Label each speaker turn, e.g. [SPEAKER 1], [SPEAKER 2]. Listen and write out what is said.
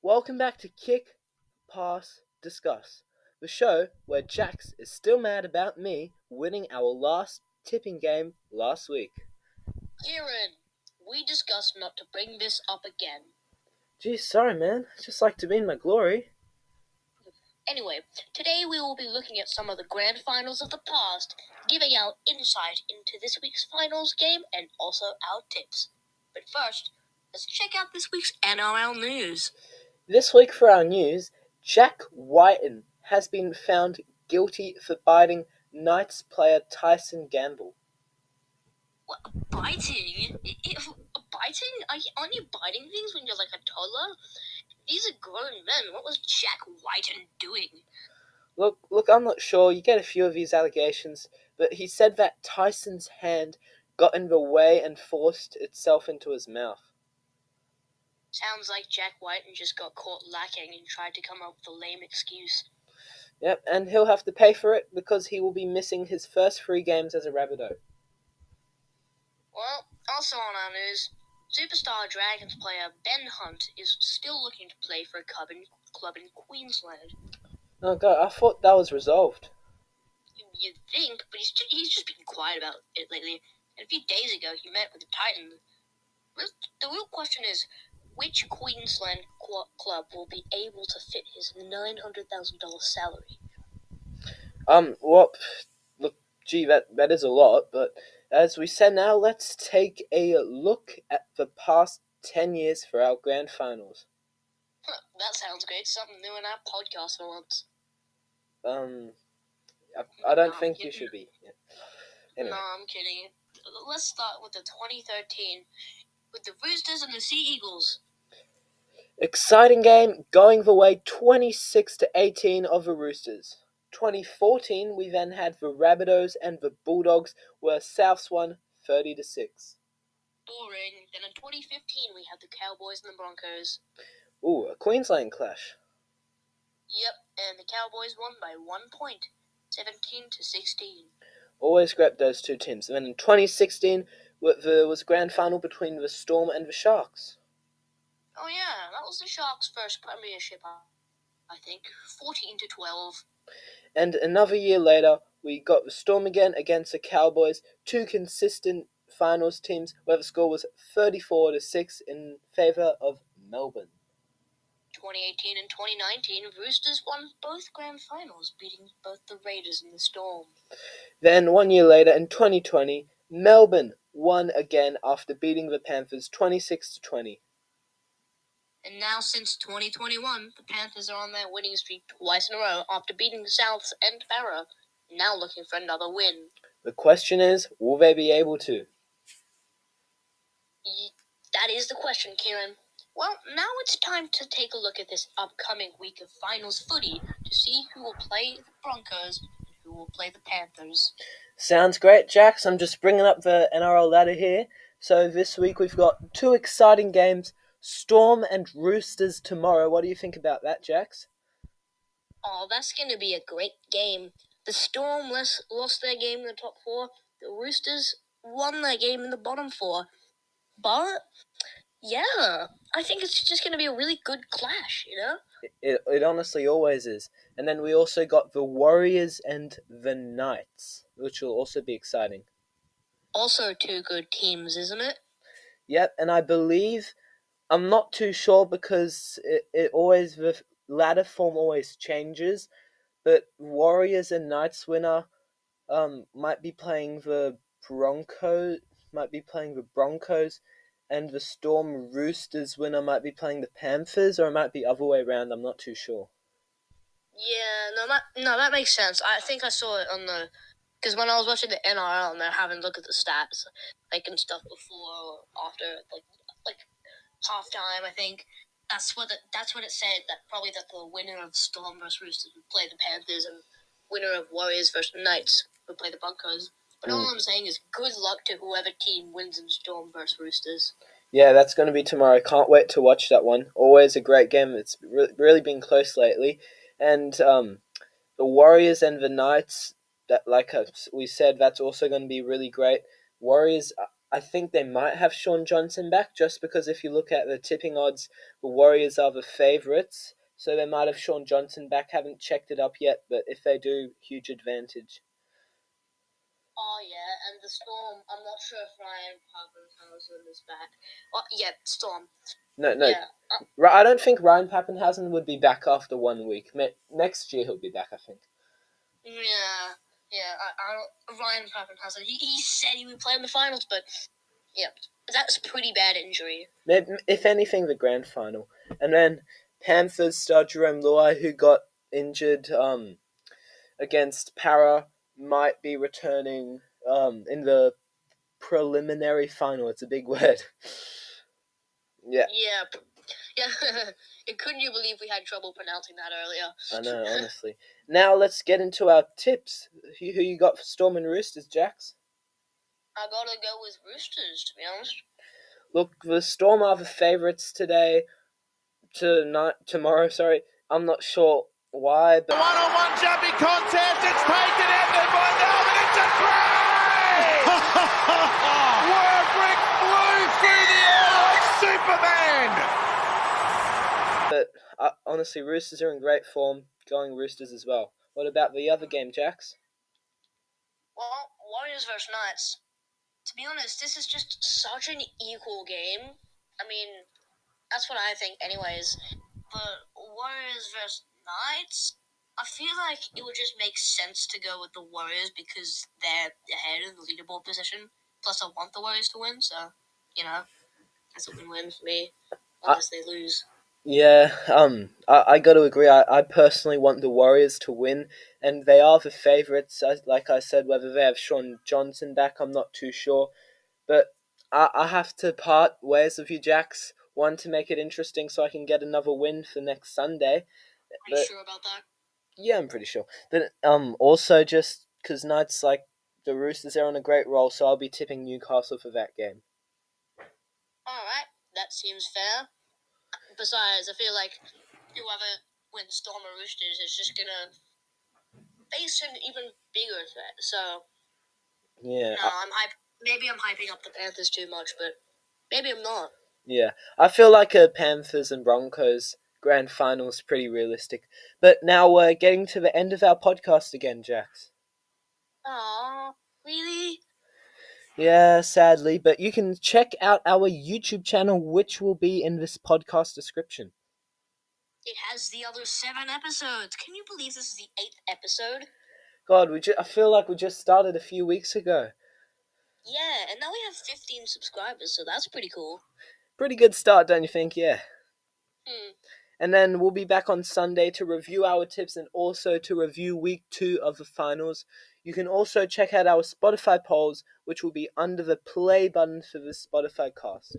[SPEAKER 1] Welcome back to Kick, Pass, Discuss, the show where Jax is still mad about me winning our last tipping game last week.
[SPEAKER 2] Kieren, we discussed not to bring this up again.
[SPEAKER 1] Gee, sorry man, I just like to be in my glory.
[SPEAKER 2] Anyway, today we will be looking at some of the grand finals of the past, giving out insight into this week's finals game and also our tips. But first, let's check out this week's NRL news.
[SPEAKER 1] This week for our news, Jack Whiten has been found guilty for biting Knights player Tyson Gamble.
[SPEAKER 2] What, biting? Biting? Aren't you biting things when you're like a toddler? These are grown men. What was Jack Whiten doing?
[SPEAKER 1] Look, I'm not sure. You get a few of these allegations, but he said that Tyson's hand got in the way and forced itself into his mouth.
[SPEAKER 2] Sounds like Jack Whiten just got caught lacking and tried to come up with a lame excuse.
[SPEAKER 1] Yep, and he'll have to pay for it because he will be missing his first 3 games as a Rabbitoh.
[SPEAKER 2] Well, also on our news, Superstar Dragons player Ben Hunt is still looking to play for a club in Queensland.
[SPEAKER 1] Oh god, I thought that was resolved.
[SPEAKER 2] You'd think, but he's just been quiet about it lately. And a few days ago, he met with the Titans. The real question is, which Queensland club will be able to fit his $900,000 salary?
[SPEAKER 1] Well, look, gee, that is a lot, but as we said now, let's take a look at the past 10 years for our grand finals.
[SPEAKER 2] That sounds great. Something new in our podcast for once.
[SPEAKER 1] I don't think you should be. Yeah. Anyway.
[SPEAKER 2] No, I'm kidding. Let's start with the 2013 with the Roosters and the Sea Eagles.
[SPEAKER 1] Exciting game, going the way 26-18 of the Roosters. 2014, we then had the Rabbitohs and the Bulldogs, where Souths won 30-6.
[SPEAKER 2] Boring. Then in 2015, we had the Cowboys and the Broncos.
[SPEAKER 1] Ooh, a Queensland clash.
[SPEAKER 2] Yep, and the Cowboys won by 1 point, 17-16.
[SPEAKER 1] Always grabbed those two teams. And then in 2016, there was a grand final between the Storm and the Sharks.
[SPEAKER 2] Oh yeah, that was the Sharks' first premiership, I think, 14-12.
[SPEAKER 1] And another year later, we got the Storm again against the Cowboys, two consistent finals teams where the score was 34-6 in favour of Melbourne.
[SPEAKER 2] 2018 and 2019, Roosters won both grand finals, beating both the Raiders and the Storm.
[SPEAKER 1] Then 1 year later, in 2020, Melbourne won again after beating the Panthers 26-20.
[SPEAKER 2] And now since 2021, the Panthers are on their winning streak twice in a row after beating the Souths and Parra, now looking for another win.
[SPEAKER 1] The question is, will they be able to?
[SPEAKER 2] That is the question, Kieren. Well, now it's time to take a look at this upcoming week of finals footy to see who will play the Broncos and who will play the Panthers.
[SPEAKER 1] Sounds great, Jax. I'm just bringing up the NRL ladder here. So this week we've got 2 exciting games, Storm and Roosters tomorrow. What do you think about that, Jax?
[SPEAKER 2] Oh, that's going to be a great game. The Storm lost their game in the top 4. The Roosters won their game in the bottom 4. But, yeah, I think it's just going to be a really good clash, you know?
[SPEAKER 1] It honestly always is. And then we also got the Warriors and the Knights, which will also be exciting.
[SPEAKER 2] Also 2 good teams, isn't it?
[SPEAKER 1] Yep, and I believe, I'm not too sure because it always, the ladder form always changes, but Warriors and Knights winner might be playing the Broncos, and the Storm Roosters winner might be playing the Panthers, or it might be other way around. I'm not too sure.
[SPEAKER 2] Yeah, that makes sense. I think I saw it on the, because when I was watching the NRL and they're having a look at the stats, like and stuff before or after, like halftime, I think that's what it said, that probably that the winner of Storm versus Roosters would play the Panthers and winner of Warriors versus Knights would play the Broncos. But all I'm saying is good luck to whoever team wins in Storm versus Roosters.
[SPEAKER 1] Yeah, that's going to be tomorrow. Can't wait to watch that one. Always a great game. It's really been close lately. And the Warriors and the Knights, that, like we said, that's also going to be really great. Warriors, I think they might have Shaun Johnson back, just because if you look at the tipping odds, the Warriors are the favourites. So they might have Shaun Johnson back. Haven't checked it up yet, but if they do, huge advantage.
[SPEAKER 2] Oh yeah, and the Storm. I'm not sure if Ryan Pappenhausen is back. Oh yeah, Storm.
[SPEAKER 1] No, no.
[SPEAKER 2] Yeah,
[SPEAKER 1] I don't think Ryan Pappenhausen would be back after 1 week. Next year he'll be back, I think.
[SPEAKER 2] yeah. I don't. Ryan Pappenhausen. He said he would play in the finals, but yeah, that's a pretty bad injury.
[SPEAKER 1] Maybe, if anything, the grand final. And then Panthers star Jerome Luai, who got injured against Para, might be returning in the preliminary final. It's a big word. Yeah.
[SPEAKER 2] Yeah. Couldn't you believe we had trouble pronouncing that earlier?
[SPEAKER 1] I know, honestly. Now let's get into our tips. Who you got for Storm and Roosters, Jax?
[SPEAKER 2] I gotta go with Roosters, to be honest.
[SPEAKER 1] Look, the Storm are the favourites tomorrow. Sorry, I'm not sure why, but
[SPEAKER 3] one-on-one jumping contest. It's taken out there by Melbourne. It's a try! Warbrick flew through the air like Superman.
[SPEAKER 1] But honestly, Roosters are in great form. Going Roosters as well. What about the other game, Jax?
[SPEAKER 2] Well, Warriors versus Knights. To be honest, this is just such an equal game. I mean, that's what I think anyways. But Warriors versus Knights, I feel like it would just make sense to go with the Warriors because they're ahead in the leaderboard position. Plus, I want the Warriors to win, so, that's a win-win for me, unless they lose.
[SPEAKER 1] Yeah, I got to agree. I personally want the Warriors to win, and they are the favourites. Like I said, whether they have Shaun Johnson back, I'm not too sure. But I have to part ways with you, Jax. One, to make it interesting so I can get another win for next Sunday.
[SPEAKER 2] Are you sure about that?
[SPEAKER 1] Yeah, I'm pretty sure. But also just because Knights, like the Roosters, are on a great roll, so I'll be tipping Newcastle for that game.
[SPEAKER 2] Alright, that seems fair. Besides, I feel like whoever wins Storm or Roosters is just gonna face an even bigger threat. So,
[SPEAKER 1] Yeah.
[SPEAKER 2] maybe I'm hyping up the Panthers too much, but maybe I'm not.
[SPEAKER 1] Yeah, I feel like a Panthers and Broncos Grand Finals is pretty realistic. But now we're getting to the end of our podcast again, Jax.
[SPEAKER 2] Aww, really?
[SPEAKER 1] Yeah, sadly, but you can check out our YouTube channel, which will be in this podcast description.
[SPEAKER 2] It has the other 7 episodes. Can you believe this is the 8th episode?
[SPEAKER 1] God, I feel like we just started a few weeks ago.
[SPEAKER 2] Yeah, and now we have 15 subscribers, so that's pretty cool.
[SPEAKER 1] Pretty good start, don't you think? Yeah.
[SPEAKER 2] Hmm.
[SPEAKER 1] And then we'll be back on Sunday to review our tips and also to review week 2 of the finals. You can also check out our Spotify polls, which will be under the play button for the Spotify cast.